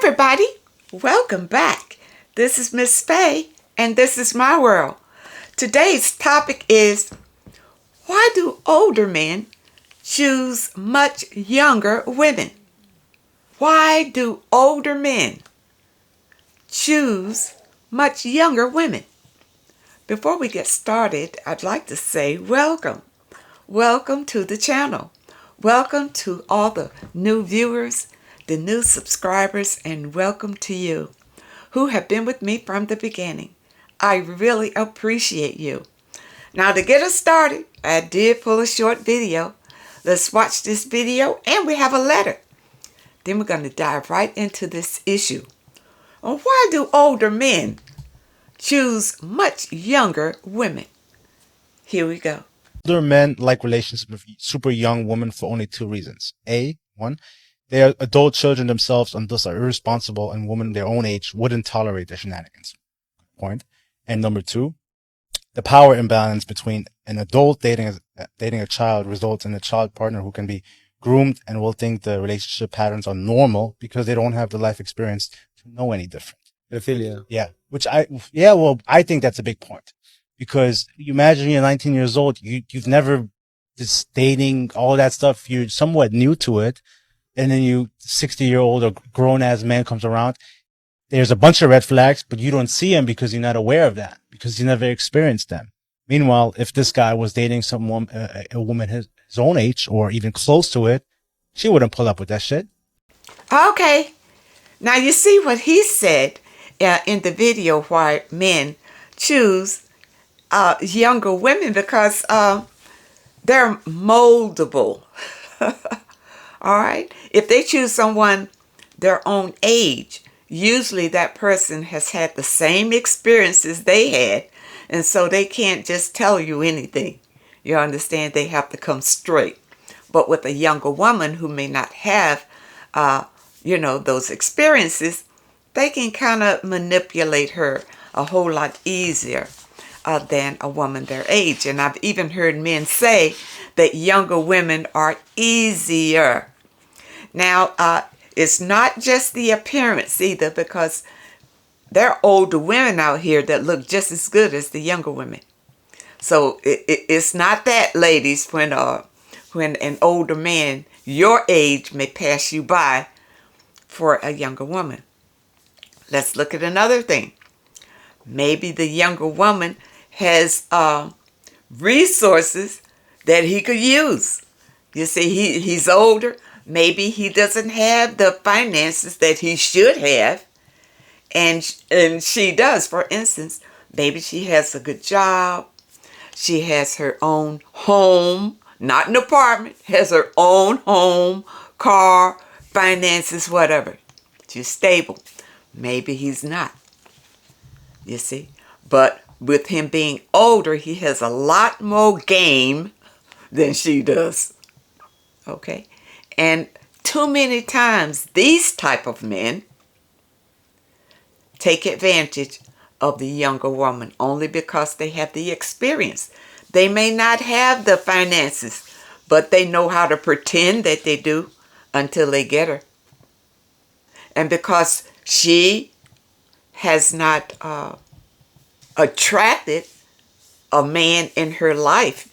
everybody, welcome back. This is Miss Faye, and this is my world. Today's topic is, why do older men choose much younger women? Why do older men choose much younger women? Before we get started, I'd like to say welcome. Welcome to the channel. Welcome to all the new viewers, the new subscribers, and welcome to you who have been with me from the beginning. I really appreciate you. Now, to get us started, I did pull a short video. Let's watch this video, and we have a letter. Then we're going to dive right into this issue. Well, why do older men choose much younger women? Here we go. Older men like relationships with super young women for only two reasons. One, they are adult children themselves and thus are irresponsible, and women their own age wouldn't tolerate their shenanigans. Point. And number two, the power imbalance between an adult dating a child results in a child partner who can be groomed and will think the relationship patterns are normal because they don't have the life experience to know any different. Pedophilia. Yeah. I think that's a big point. Because you imagine you're 19 years old, you've never just dating, all that stuff, you're somewhat new to it. And then 60-year-old or grown-ass man comes around. There's a bunch of red flags, but you don't see them because you're not aware of that, because you never experienced them. Meanwhile, if this guy was dating someone, a woman his own age or even close to it, she wouldn't pull up with that shit. Okay. Now you see what he said in the video, why men choose younger women, because they're moldable. All right. If they choose someone their own age, usually that person has had the same experiences they had, and so they can't just tell you anything. You understand? They have to come straight. But with a younger woman who may not have, those experiences, they can kind of manipulate her a whole lot easier than a woman their age. And I've even heard men say that younger women are easier. Now, it's not just the appearance either, because there are older women out here that look just as good as the younger women. So it's not that, ladies, when an older man your age may pass you by for a younger woman. Let's look at another thing. Maybe the younger woman has resources that he could use. You see, he's older. Maybe he doesn't have the finances that he should have, and she does. For instance, maybe she has a good job. She has her own home, not an apartment, has her own home, car, finances, whatever. She's stable. Maybe he's not. You see? But with him being older, he has a lot more game than she does. Okay? And too many times, these type of men take advantage of the younger woman only because they have the experience. They may not have the finances, but they know how to pretend that they do until they get her. And because she has not attracted a man in her life,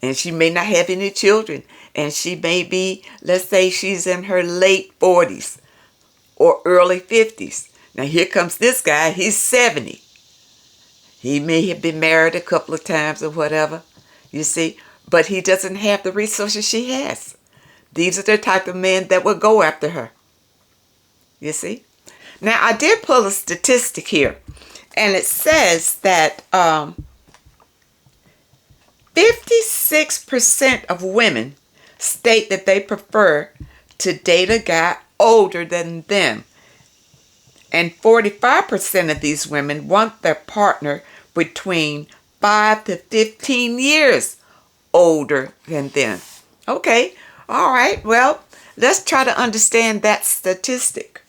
and she may not have any children, and she may be, let's say she's in her late 40s or early 50s. Now here comes this guy, he's 70. He may have been married a couple of times or whatever, you see, but he doesn't have the resources she has. These are the type of men that will go after her, you see. Now, I did pull a statistic here, and it says that 56% of women state that they prefer to date a guy older than them. And 45% of these women want their partner between 5 to 15 years older than them. Okay, all right, well, let's try to understand that statistic.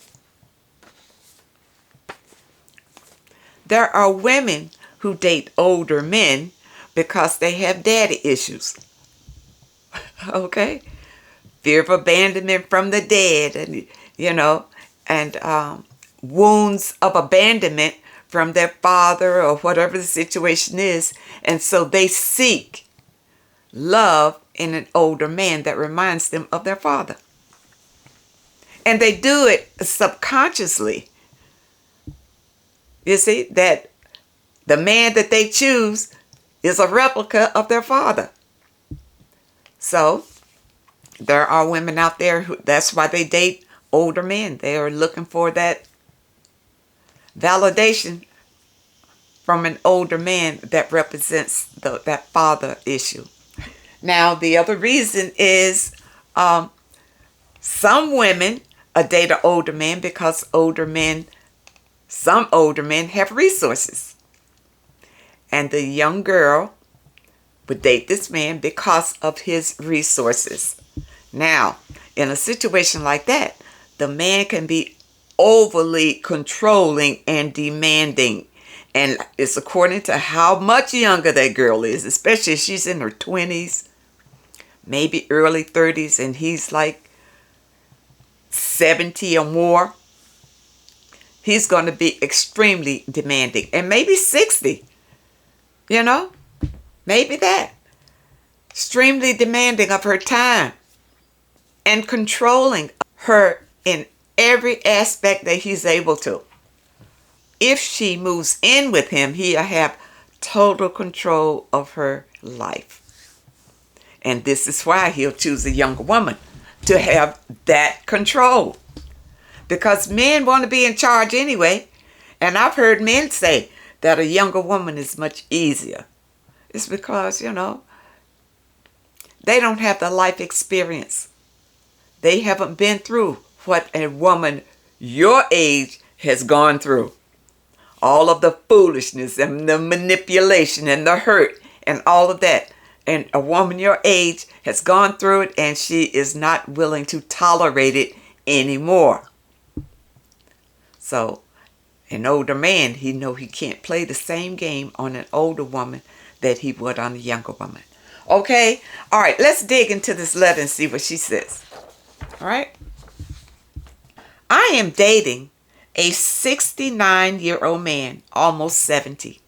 There are women who date older men because they have daddy issues. Okay? Fear of abandonment from the dead, and and wounds of abandonment from their father or whatever the situation is. And so they seek love in an older man that reminds them of their father. And they do it subconsciously. You see, that the man that they choose is a replica of their father. So there are women out there who, that's why they date older men. They are looking for that validation from an older man that represents that father issue. Now, the other reason is some women date an older man because some older men have resources. And the young girl would date this man because of his resources. Now, in a situation like that, the man can be overly controlling and demanding. And it's according to how much younger that girl is, especially if she's in her 20s, maybe early 30s, and he's like 70 or more. He's going to be extremely demanding. And maybe 60, maybe that. Extremely demanding of her time and controlling her in every aspect that he's able to. If she moves in with him, he'll have total control of her life. And this is why he'll choose a younger woman, to have that control. Because men want to be in charge anyway. And I've heard men say that a younger woman is much easier. It's because, they don't have the life experience. They haven't been through what a woman your age has gone through. All of the foolishness and the manipulation and the hurt and all of that. And a woman your age has gone through it, and she is not willing to tolerate it anymore. So an older man, he can't play the same game on an older woman that he would on a younger woman. Okay? All right, let's dig into this letter and see what she says. All right? I am dating a 69-year-old man, almost 70.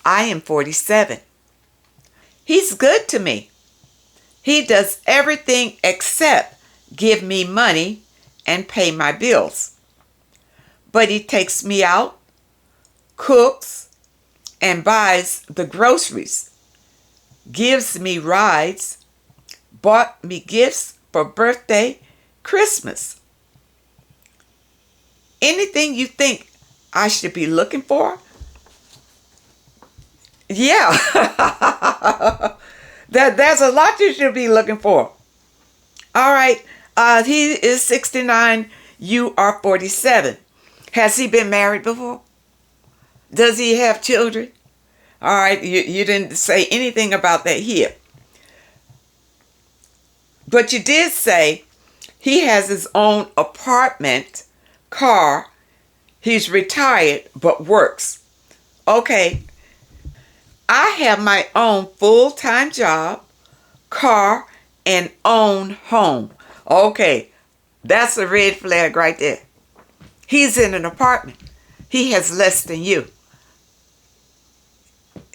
I am 47. He's good to me. He does everything except give me money and pay my bills. But he takes me out, cooks, and buys the groceries, gives me rides, bought me gifts for birthday, Christmas. Anything you think I should be looking for? Yeah. There's a lot you should be looking for. All right. He is 69. You are 47. Has he been married before? Does he have children? All right. You didn't say anything about that here. But you did say he has his own apartment, car. He's retired but works. Okay. I have my own full-time job, car, and own home. Okay, that's a red flag right there. He's in an apartment. He has less than you.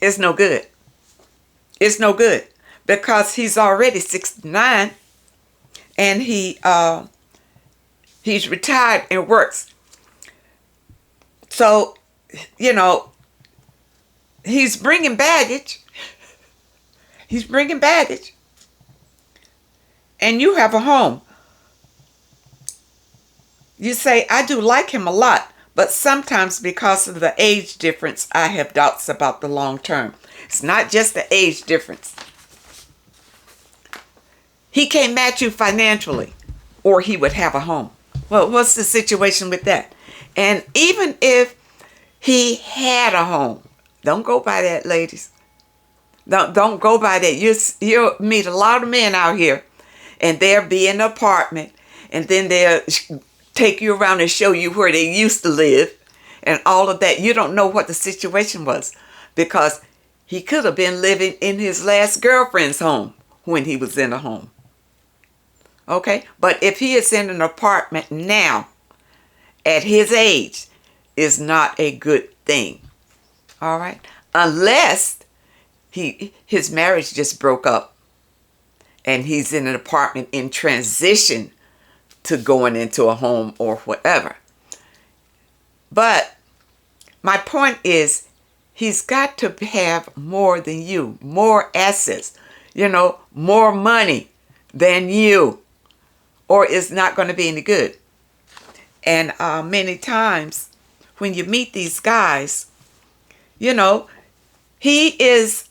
It's no good. It's no good because he's already 69 and he's retired and works. So, he's bringing baggage. He's bringing baggage. And you have a home. You say, I do like him a lot, but sometimes because of the age difference, I have doubts about the long term. It's not just the age difference. He can't match you financially, or he would have a home. Well, what's the situation with that? And even if he had a home, don't go by that, ladies. Don't go by that. You'll meet a lot of men out here, and they'll be in an apartment, and then they'll take you around and show you where they used to live, and all of that. You don't know what the situation was, because he could have been living in his last girlfriend's home when he was in a home. Okay? But if he is in an apartment now, at his age is not a good thing. All right? Unless his marriage just broke up and he's in an apartment in transition to going into a home or whatever. But my point is, he's got to have more than you, more assets, more money than you, or it's not going to be any good. And many times when you meet these guys, he is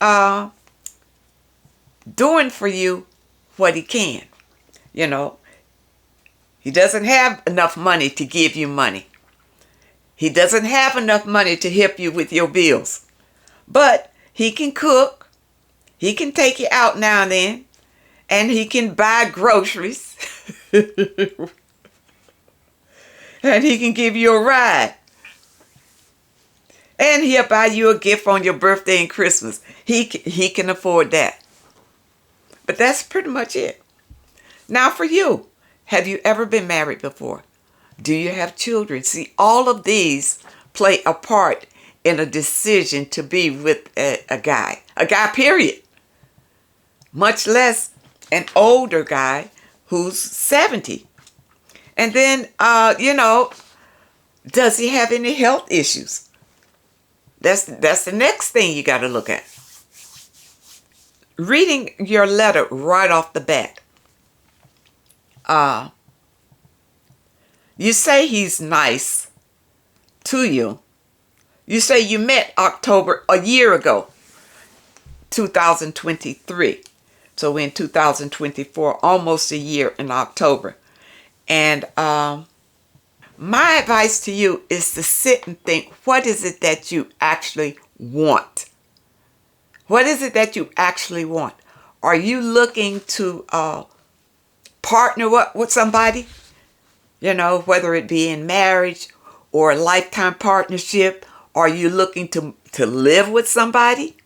doing for you what he can. He doesn't have enough money to give you money. He doesn't have enough money to help you with your bills. But he can cook. He can take you out now and then. And he can buy groceries. And he can give you a ride. And he'll buy you a gift on your birthday and Christmas. He can afford that. But that's pretty much it. Now for you, have you ever been married before? Do you have children? See, all of these play a part in a decision to be with a guy. A guy, period. Much less an older guy who's 70. And then, does he have any health issues? That's the next thing you got to look at. Reading your letter right off the bat. You say he's nice to you. You say you met October a year ago, 2023. So in 2024, almost a year in October. And my advice to you is to sit and think, what is it that you actually want? What is it that you actually want? Are you looking to partner with somebody? Whether it be in marriage or a lifetime partnership. Are you looking to live with somebody?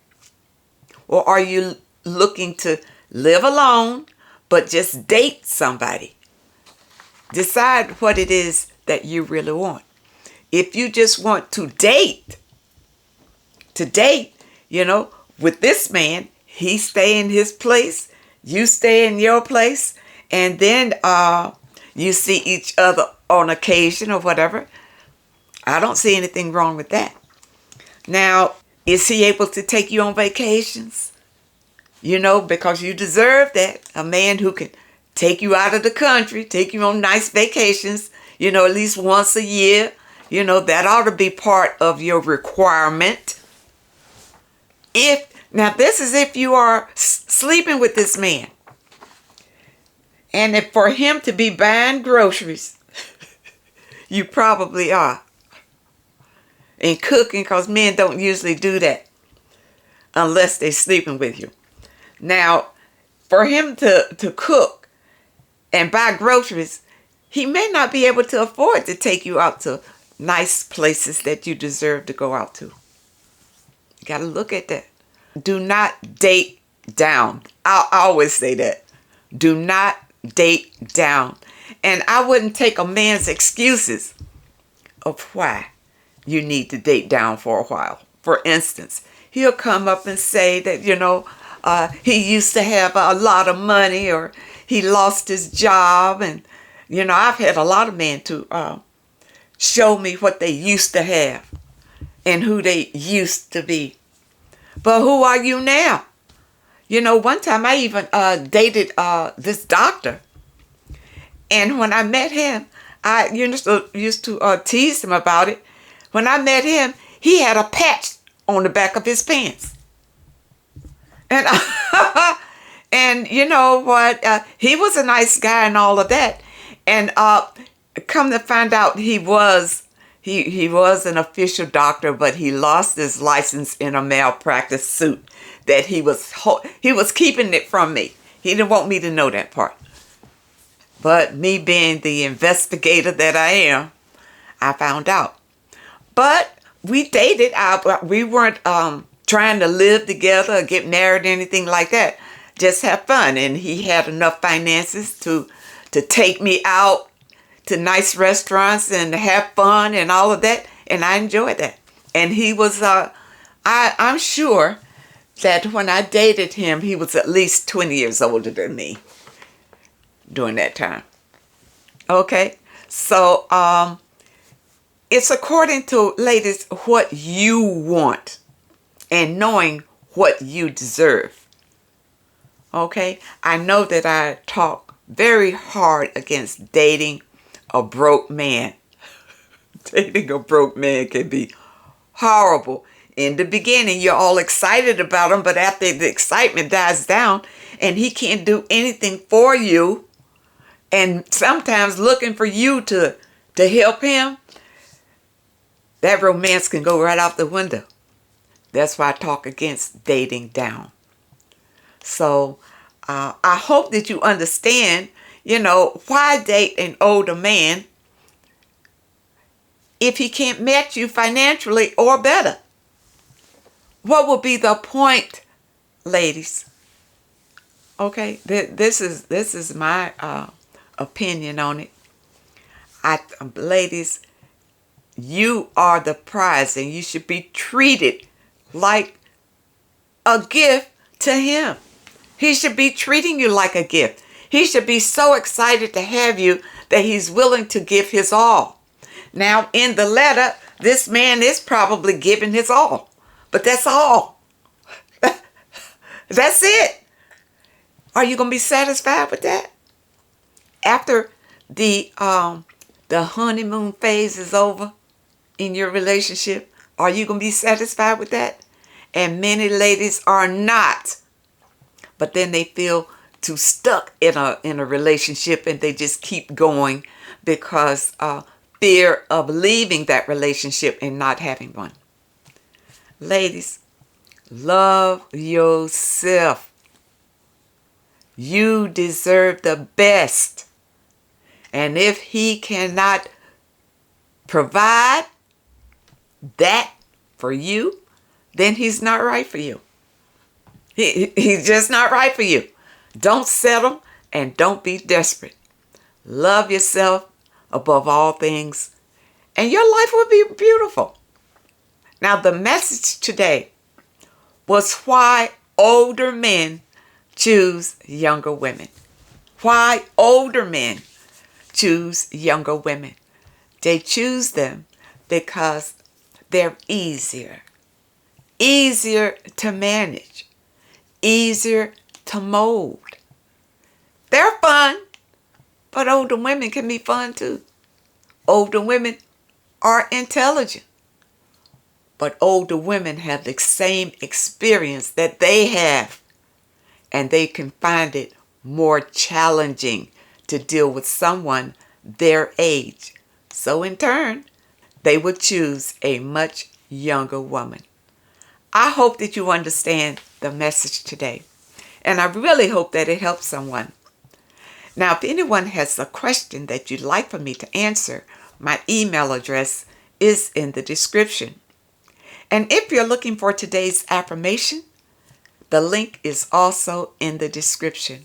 Or are you looking to live alone, but just date somebody? Decide what it is that you really want. If you just want to date, with this man, he stay in his place, you stay in your place, and then you see each other on occasion or whatever. I don't see anything wrong with that. Now, is he able to take you on vacations? Because you deserve that. A man who can take you out of the country, take you on nice vacations, at least once a year. That ought to be part of your requirement. Now this is if you are sleeping with this man. And if for him to be buying groceries, you probably are. And cooking, because men don't usually do that unless they're sleeping with you. Now, for him to cook and buy groceries, he may not be able to afford to take you out to nice places that you deserve to go out to. You got to look at that. Do not date down. I always say that. Do not date down. And I wouldn't take a man's excuses of why you need to date down for a while. For instance, he'll come up and say that, he used to have a lot of money, or he lost his job. And, I've had a lot of men to show me what they used to have and who they used to be. But who are you now? One time I even dated this doctor. And when I met him, I used to tease him about it. When I met him, he had a patch on the back of his pants. And, and you know what? He was a nice guy and all of that. And come to find out, he was an official doctor, but he lost his license in a malpractice suit that he was keeping it from me. He didn't want me to know that part. But me being the investigator that I am, I found out. But we dated. We weren't trying to live together or get married or anything like that. Just have fun. And he had enough finances to take me out to nice restaurants and have fun and all of that, and I enjoyed that. And he was, I'm sure that when I dated him, he was at least 20 years older than me during that time. Okay, so it's according to, ladies, what you want and knowing what you deserve. Okay, I know that I talk very hard against dating a broke man. Dating a broke man can be horrible. In the beginning, you're all excited about him, but after the excitement dies down and he can't do anything for you, and sometimes looking for you to help him, that romance can go right out the window. That's why I talk against dating down. So I hope that you understand, why date an older man if he can't match you financially or better. What will be the point, ladies? Okay, this is my opinion on it. Ladies, you are the prize, and you should be treated like a gift to him. He should be treating you like a gift. He should be so excited to have you that he's willing to give his all. Now, in the letter, this man is probably giving his all, but that's all. That's it. Are you going to be satisfied with that? After the honeymoon phase is over in your relationship, are you going to be satisfied with that? And many ladies are not. But then they feel too stuck in a relationship, and they just keep going because fear of leaving that relationship and not having one. Ladies, love yourself. You deserve the best. And if he cannot provide that for you, then he's not right for you. He's just not right for you. Don't settle and don't be desperate. Love yourself above all things, and your life will be beautiful. Now, the message today was why older men choose younger women. Why older men choose younger women. They choose them because they're easier to manage, easier to mold. They're fun, but older women can be fun too. Older women are intelligent, but older women have the same experience that they have, and they can find it more challenging to deal with someone their age. So in turn, they would choose a much younger woman. I hope that you understand the message today, and I really hope that it helps someone. Now, if anyone has a question that you'd like for me to answer, my email address is in the description. And if you're looking for today's affirmation, the link is also in the description.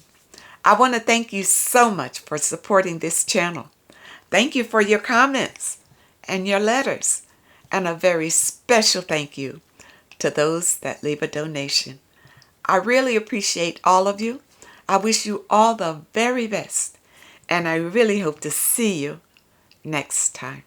I want to thank you so much for supporting this channel. Thank you for your comments and your letters, and a very special thank you to those that leave a donation. I really appreciate all of you. I wish you all the very best, and I really hope to see you next time.